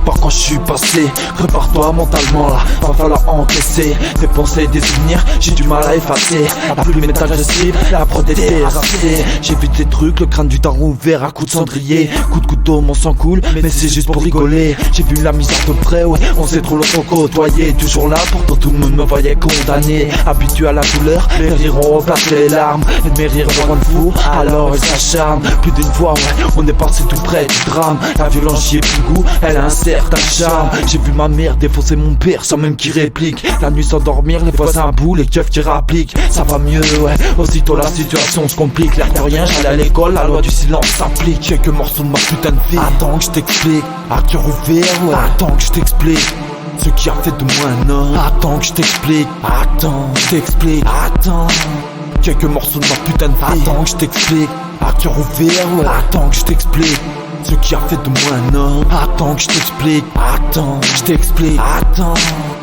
par quoi je suis passé. Prépare-toi mentalement là, va falloir encaisser des pensées, des souvenirs, j'ai du mal à effacer. La plume est agressive, la prod est terrassée. J'ai vu des trucs, le crâne du daron ouvert à coups de cendrier. Coup de couteau, mon sang coule, mais c'est juste pour rigoler. J'ai vu la misère de près, ouais, on s'est trop longtemps côtoyé. Toujours là, pourtant tout le monde me voyait condamné. Habitué à la douleur, les rires ont remplacé les larmes. Et de mes rires loin de vous, alors ils s'acharnent. Plus d'une fois, ouais, on est passé tout près du drame. La violence j'y ai pris goût, elle a un certain charme. J'ai vu ma mère défoncer mon père sans même qu'il réplique. La nuit sans dormir, les voisins bout, les keufs qui rappliquent. Ça va mieux, ouais, aussitôt la situation se complique. L'air de rien, j'allais à l'école, la loi du silence s'applique. Quelques morceaux de ma putain de vie. Attends que je t'explique, à cœur ouvert, ouais. Attends que je t'explique ce qui a fait de moi un homme. Attends que je t'explique, attends, je t'explique, attends. Quelques morceaux de ma putain de vie. Attends que je t'explique, à cœur ouvert, ouais. Attends que je t'explique ce qui a fait de moi un homme. Attends que je t'explique, attends, je t'explique, attends.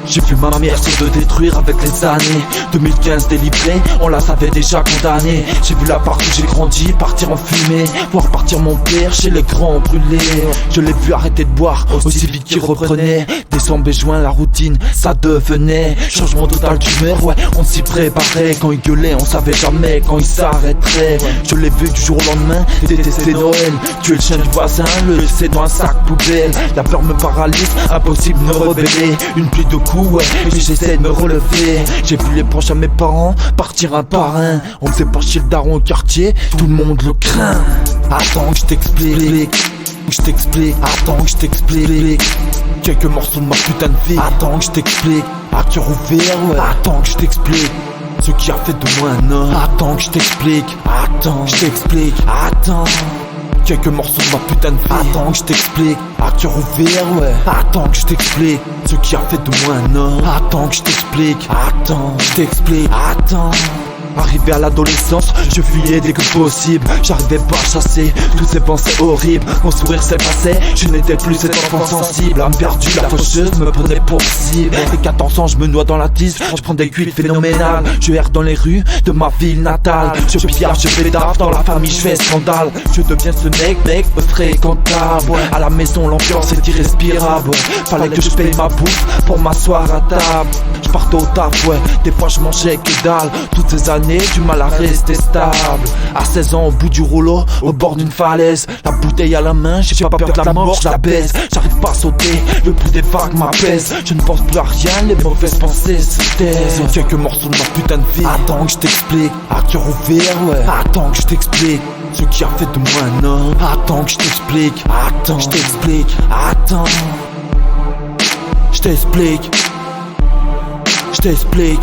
J'ai vu ma mère se détruire avec les années. 2015 délivré, on la savait déjà condamnée. J'ai vu la part où j'ai grandi partir en fumée, voir partir mon père chez les grands brûlés. Je l'ai vu arrêter de boire aussi vite qu'il reprenait. Décembre et juin, la routine, ça devenait changement total d'humeur, ouais, on s'y préparait. Quand il gueulait, on savait jamais quand il s'arrêterait. Je l'ai vu du jour au lendemain, détester Noël, tuer le chien du voisin, le laisser dans un sac poubelle. La peur me paralyse, impossible de me rebeller. Une pluie de coups, ouais, mais j'essaie de me relever. J'ai vu les proches à mes parents partir un par un. On faisait pas chier le daron au quartier, tout le monde le craint. Attends que je t'explique, je t'explique, attends que je t'explique quelques morceaux de ma putain de vie. Attends que je t'explique, à cœur ouvert, ouais. Attends que je t'explique ce qui a fait de moi un homme. Attends que je t'explique, attends, je t'explique, attends. Quelques morceaux de ma putain de vie. Attends que je t'explique, à cœur ouvert, ouais. Attends que je t'explique ce qui a fait de moi un homme. Attends que je t'explique, attends, je t'explique, attends. Arrivé à l'adolescence, je fuyais dès que possible. J'arrivais pas à chasser toutes ces pensées horribles. Mon sourire s'effaçait, je n'étais plus cet enfant sensible. Âme perdue, la faucheuse me prenait pour cible. Dès 14 ans, je me noie dans la tise, je prends des cuites phénoménales. Je erre dans les rues de ma ville natale. Je pillage, je fais taf, dans la famille je fais scandale. Je deviens ce mec fréquentable. À la maison l'ambiance est irrespirable. Fallait que je paye ma bouffe pour m'asseoir à table. Je partais au taf, ouais, des fois je mangeais que dalle. Toutes ces années du mal à rester stable. À 16 ans au bout du rouleau, au bord d'une falaise, la bouteille à la main, j'ai pas peur de la mort, je la baisse. J'arrive pas à sauter, le bruit des vagues m'apaise. Je ne pense plus à rien, les mauvaises pensées se taisent. Quelques morceaux de ma putain de vie. Attends que je t'explique, à cœur ouvert, ouais. Attends que je t'explique ce qui a fait de moi un homme. Attends que je t'explique, attends, je t'explique, attends. Je t'explique, je t'explique.